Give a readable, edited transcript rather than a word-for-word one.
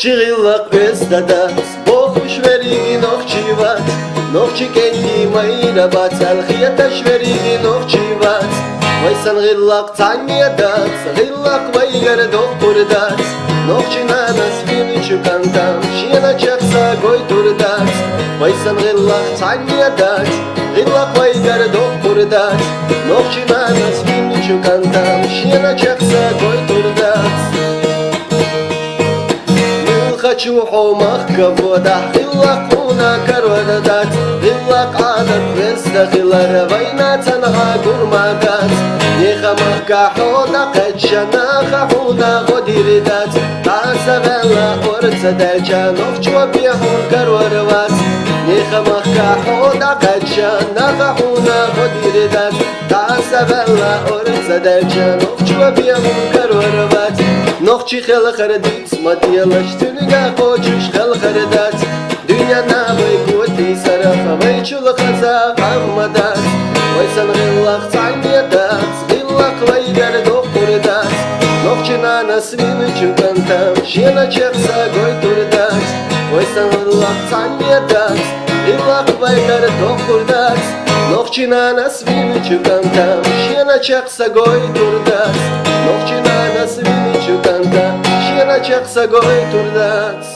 Nokçigillak bestadat, boş verigi nokçivat. Nokçi kendi mayrabat, alxiya taşverigi nokçivat. Vaysan gillak tanyadat, gillak vaygar dokkurdat. Nokçi nanas vini çukantam, şiyana çaksa goyturdat. Vaysan gillak tanyadat, gillak vaygar dokkurdat. Nokçi nanas vini çukantam, şiyana çaksa goyturdat. Хочу махкавода, хиллак уна карвадат, хиллак адат веста хилара вайна танха гурмагат. Неха махка хода качана хахуда годиридат, тасавела орца дальча нохчва бихун карварват. Неха махка хода качана хахуда годиридат, тасавела орца дальча нохчва бихун карварват. Nokçi xel xerdit, matiyalaş tünüge koçuş xel xerdat. Dünya nabay koti sarafa vay çul xaza qammadat. Vay san gillak tanyadat, gillak vay gar dokkurdat. Nokçi nanasını çukantam, şiyana çaksa goyturdat. Vay san gillak tanyadat, gillak vay gar dokkurdat. Nokçi nanasını çukantam, şiyana çaksa goyturdat. Nokçi nanasını çukanta, şiyana çaksa goyturdat.